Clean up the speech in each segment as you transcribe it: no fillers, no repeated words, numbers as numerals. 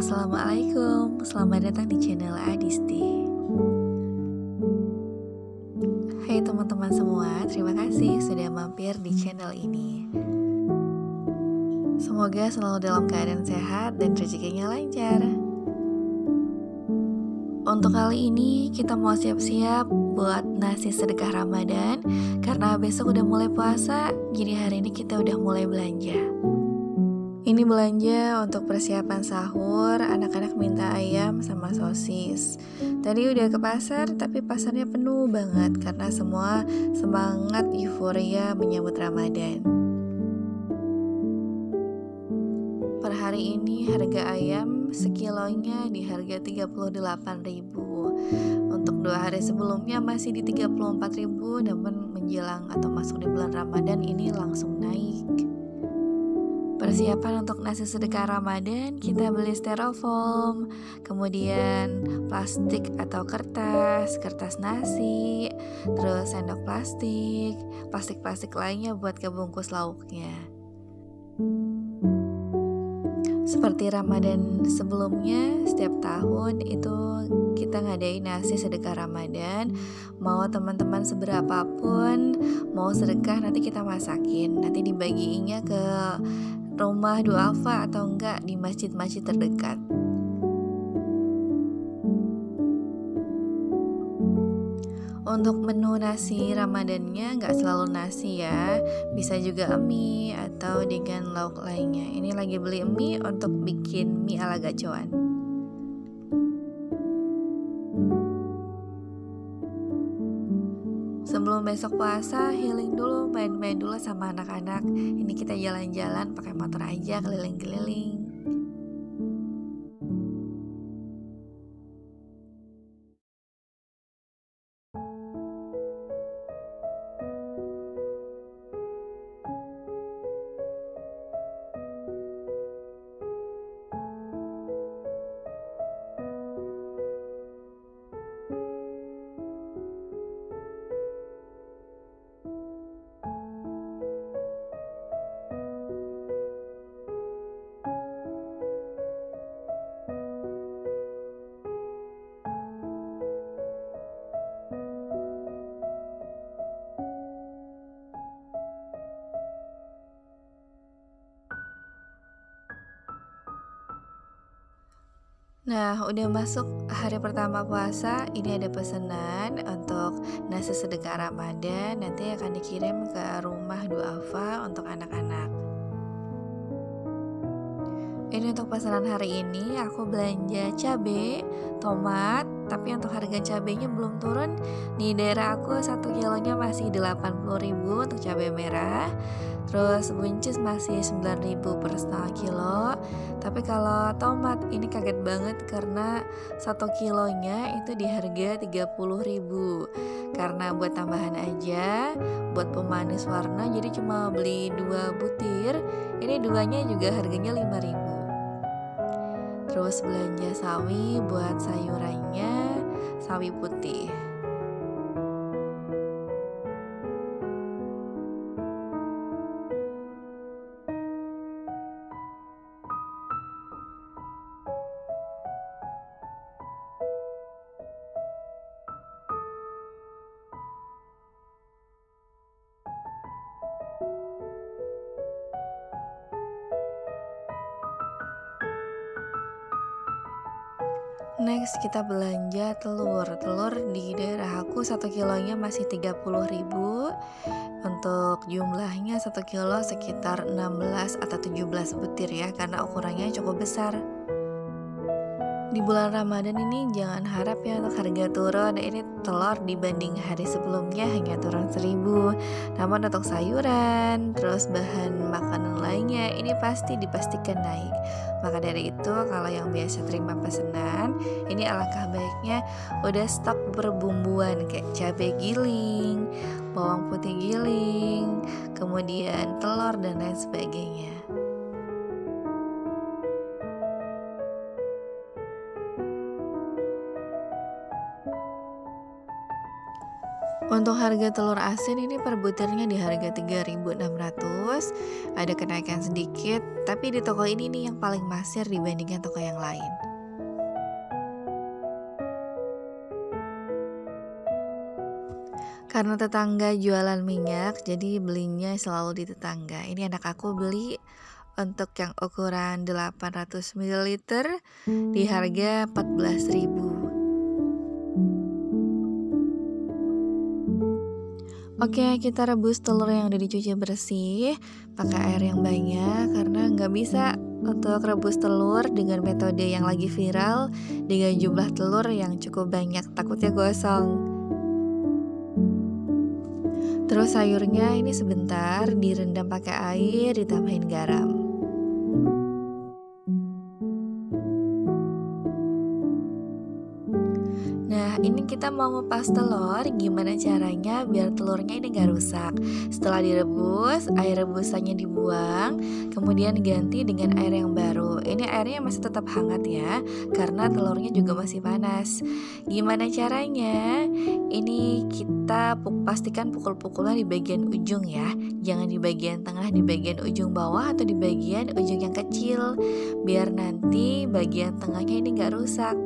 Assalamualaikum, selamat datang di channel Adisti. Hai teman-teman semua, terima kasih sudah mampir di channel ini. Semoga selalu dalam keadaan sehat dan rezekinya lancar. Untuk kali ini kita mau siap-siap buat nasi sedekah Ramadan. Karena besok udah mulai puasa, jadi hari ini kita udah mulai belanja. Ini belanja untuk persiapan sahur, anak-anak minta ayam sama sosis. Tadi udah ke pasar, tapi pasarnya penuh banget karena semua semangat euforia menyambut Ramadan. Per hari ini harga ayam sekilonya di harga 38.000. Untuk 2 hari sebelumnya masih di 34.000, namun menjelang atau masuk di bulan Ramadan ini langsung naik. Persiapan untuk nasi sedekah Ramadan, kita beli styrofoam, kemudian plastik atau kertas nasi, terus sendok plastik lainnya buat kebungkus lauknya. Seperti Ramadan sebelumnya, setiap tahun itu kita ngadain nasi sedekah Ramadan. Mau teman-teman seberapapun mau sedekah, nanti kita masakin, nanti dibagiinnya ke rumah duafa atau enggak di masjid-masjid terdekat. Untuk menu nasi Ramadannya nggak selalu nasi ya, bisa juga mie atau dengan lauk lainnya. Ini lagi beli mie untuk bikin mie ala gacoan. Sebelum besok puasa, healing dulu, main-main dulu sama anak-anak. Ini kita jalan-jalan pakai motor aja, keliling-keliling. Nah, udah masuk hari pertama puasa, ini ada pesanan untuk nasi sedekah Ramadan, nanti akan dikirim ke rumah duafa untuk anak-anak. Ini untuk pesanan hari ini, aku belanja cabai, tomat, tapi untuk harga cabainya belum turun. Di daerah aku 1 kilonya masih 80.000 untuk cabai merah. Terus buncis masih 9.000 per setengah kilo. Tapi kalau tomat ini kaget banget karena 1 kilonya itu di harga 30.000. Karena buat tambahan aja, buat pemanis warna, jadi cuma beli 2 butir. Ini duanya juga harganya 5.000. Terus belanja sawi buat sayurannya, sawi putih. Next kita belanja telur di daerah aku 1 kilonya masih 30.000. Untuk jumlahnya 1 kilo sekitar 16 atau 17 butir ya, karena ukurannya cukup besar. Di bulan Ramadan ini jangan harap ya untuk harga turun. Ini telur dibanding hari sebelumnya hanya turun 1.000. Namun untuk sayuran, terus bahan makanan lainnya ini pasti dipastikan naik. Maka dari itu kalau yang biasa terima pesanan, ini alangkah baiknya udah stok perbumbuan kayak cabai giling, bawang putih giling, kemudian telur dan lain sebagainya. Untuk harga telur asin ini per butirnya di harga 3.600. rebus ada kenaikan sedikit, tapi di toko ini nih yang paling masir dibandingkan toko yang lain. Karena tetangga jualan minyak, jadi belinya selalu di tetangga. Ini anak aku beli untuk yang ukuran 800 ml di harga 14.000. Oke, kita rebus telur yang udah dicuci bersih pakai air yang banyak karena nggak bisa untuk rebus telur dengan metode yang lagi viral dengan jumlah telur yang cukup banyak, takutnya gosong. Terus sayurnya ini sebentar direndam pakai air, ditambahin garam. Nah, ini kita mau ngupas telur, gimana caranya biar telurnya ini gak rusak. Setelah direbus, air rebusannya dibuang, kemudian diganti dengan air yang baru. Ini airnya masih tetap hangat ya, karena telurnya juga masih panas. Gimana caranya? Ini kita pastikan pukul-pukulnya di bagian ujung ya, jangan di bagian tengah, di bagian ujung bawah atau di bagian ujung yang kecil, biar nanti bagian tengahnya ini gak rusak.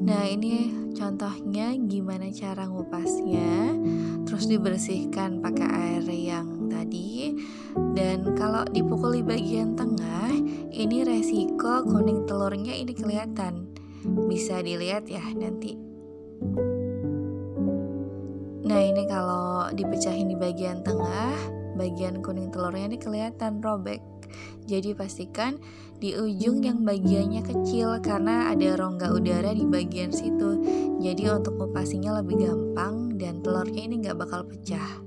Nah, ini contohnya gimana cara ngupasnya. Terus dibersihkan pakai air yang tadi. Dan kalau dipukul di bagian tengah, ini resiko kuning telurnya ini kelihatan. Bisa dilihat ya nanti. Nah, ini kalau dipecahin di bagian tengah, bagian kuning telurnya ini kelihatan robek. Jadi pastikan di ujung yang bagiannya kecil karena ada rongga udara di bagian situ. Jadi untuk ngupasinya lebih gampang dan telurnya ini gak bakal pecah.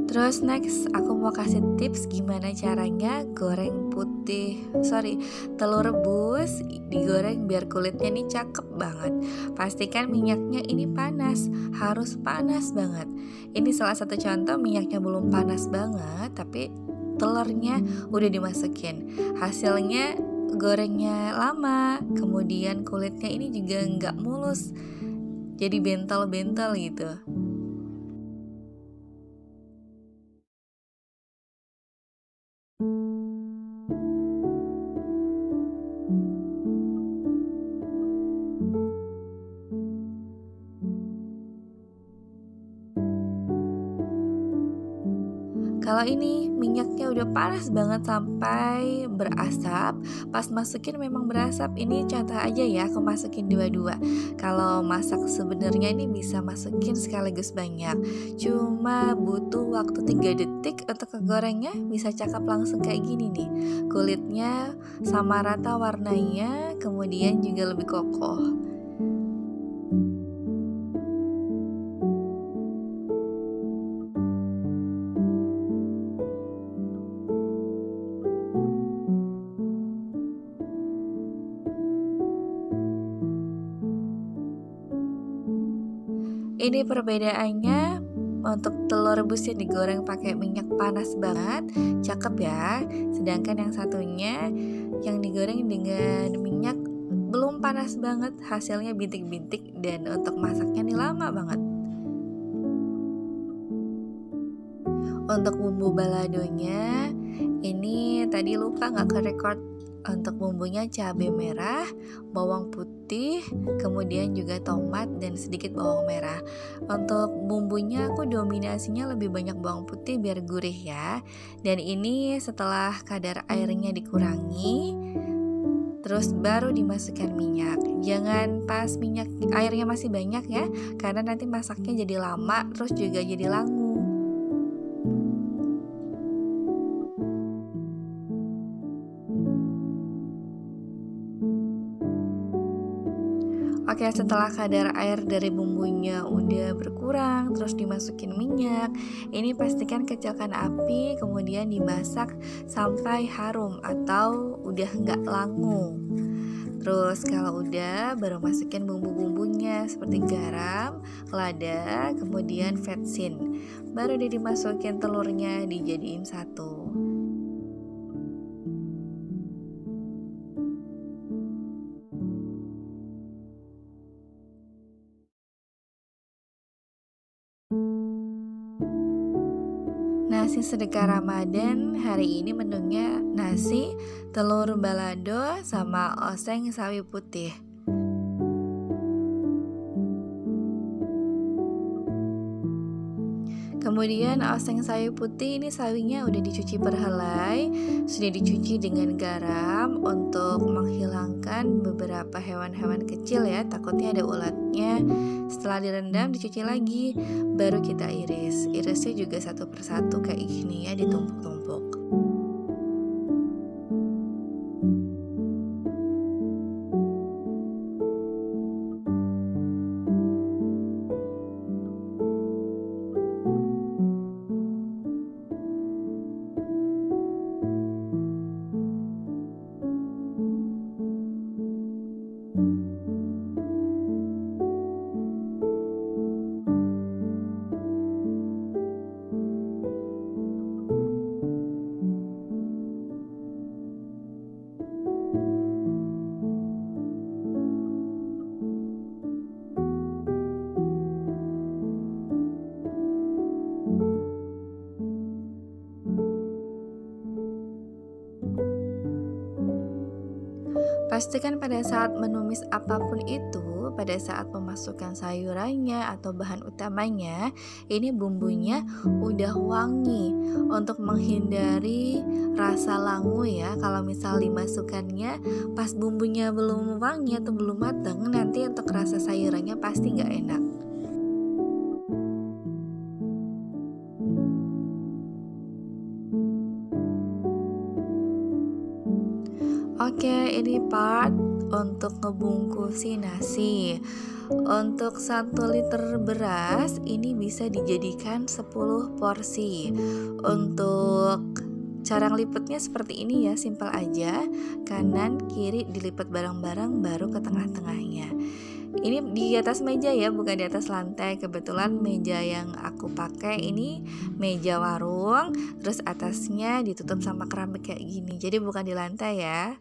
Terus next aku mau kasih tips gimana caranya goreng telur rebus digoreng biar kulitnya nih cakep banget. Pastikan minyaknya ini panas, harus panas banget. Ini salah satu contoh minyaknya belum panas banget tapi telurnya udah dimasukin. Hasilnya gorengnya lama, kemudian kulitnya ini juga nggak mulus, jadi bentol-bentol gitu. Kalau ini minyaknya udah panas banget sampai berasap, pas masukin memang berasap. Ini contoh aja ya, aku masukin dua-dua. Kalau masak sebenarnya ini bisa masukin sekaligus banyak. Cuma butuh waktu 3 detik untuk kegorengnya bisa cakep langsung kayak gini nih. Kulitnya sama rata warnanya, kemudian juga lebih kokoh. Ini perbedaannya untuk telur rebus yang digoreng pakai minyak panas banget, cakep ya. Sedangkan yang satunya yang digoreng dengan minyak belum panas banget, hasilnya bintik-bintik dan untuk masaknya nih lama banget. Untuk bumbu baladonya, ini tadi lupa gak ke record. Untuk bumbunya cabai merah, bawang putih, kemudian juga tomat dan sedikit bawang merah. Untuk bumbunya aku dominasinya lebih banyak bawang putih biar gurih ya. Dan ini setelah kadar airnya dikurangi, terus baru dimasukkan minyak. Jangan pas airnya masih banyak ya, karena nanti masaknya jadi lama, terus juga jadi langu. Oke, setelah kadar air dari bumbunya udah berkurang, terus dimasukin minyak. Ini pastikan kecilkan api, kemudian dimasak sampai harum atau udah nggak langu. Terus kalau udah, baru masukin bumbu-bumbunya seperti garam, lada, kemudian vetsin. Baru dimasukin telurnya, dijadiin satu. Nasi sedekah Ramadan hari ini menunya nasi, telur balado, sama oseng sawi putih. Kemudian oseng sawi putih ini sawinya udah dicuci per helai, sudah dicuci dengan garam untuk menghilangkan beberapa hewan-hewan kecil ya, takutnya ada ulatnya. Setelah direndam dicuci lagi, baru kita iris. Irisnya juga satu persatu kayak gini ya, ditumpuk-tumpuk. Pastikan pada saat menumis apapun itu, pada saat memasukkan sayurannya atau bahan utamanya, ini bumbunya udah wangi untuk menghindari rasa langu ya. Kalau misal dimasukkannya pas bumbunya belum wangi atau belum matang, nanti untuk rasa sayurannya pasti nggak enak. Oke, ini part untuk ngebungkusin nasi. Untuk 1 liter beras ini bisa dijadikan 10 porsi. Untuk cara ngelipetnya seperti ini ya, simpel aja. Kanan kiri dilipat bareng-bareng baru ke tengah-tengahnya. Ini di atas meja ya, bukan di atas lantai. Kebetulan meja yang aku pakai ini meja warung, terus atasnya ditutup sama keramik kayak gini. Jadi bukan di lantai ya.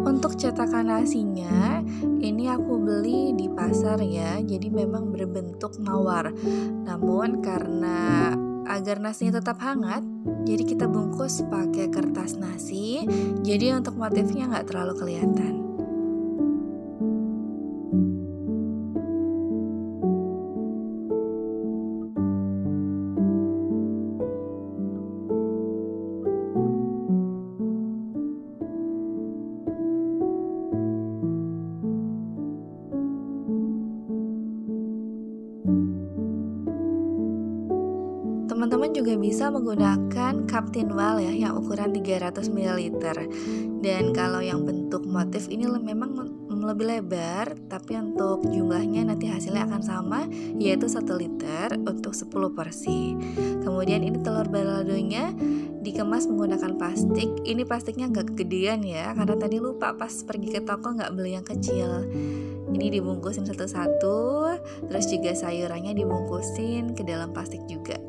Untuk cetakan nasinya, ini aku beli di pasar ya, jadi memang berbentuk mawar. Namun karena agar nasinya tetap hangat, jadi kita bungkus pakai kertas nasi, jadi untuk motifnya nggak terlalu kelihatan. Teman-teman juga bisa menggunakan cup tinwal ya, yang ukuran 300 ml. Dan kalau yang bentuk motif ini memang lebih lebar, tapi untuk jumlahnya nanti hasilnya akan sama, yaitu 1 liter untuk 10 porsi. Kemudian ini telur baladonya dikemas menggunakan plastik. Ini plastiknya agak kegedean ya, karena tadi lupa pas pergi ke toko nggak beli yang kecil. Ini dibungkusin satu-satu, terus juga sayurannya dibungkusin ke dalam plastik juga.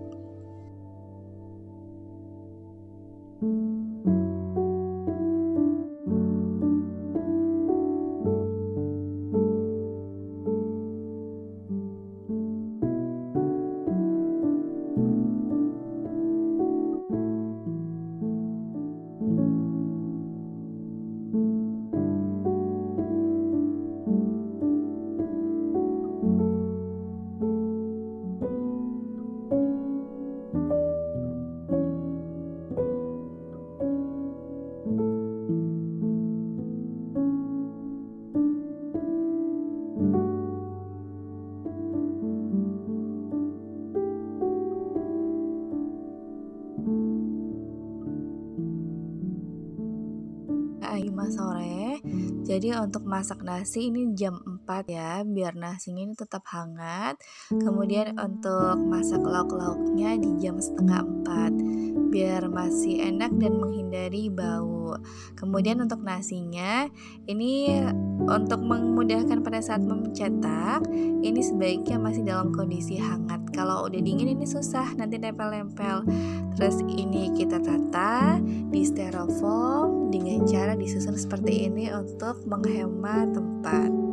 Jam 5 sore. Jadi untuk masak nasi ini jam 4 4 ya, biar nasinya ini tetap hangat. Kemudian untuk masak lauk-lauknya di jam setengah 4 biar masih enak dan menghindari bau. Kemudian untuk nasinya, ini untuk memudahkan pada saat mencetak, ini sebaiknya masih dalam kondisi hangat. Kalau udah dingin ini susah, nanti nempel-nempel. Terus ini kita tata di styrofoam dengan cara disusun seperti ini untuk menghemat tempat.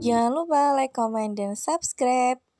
Jangan lupa like, comment, dan subscribe.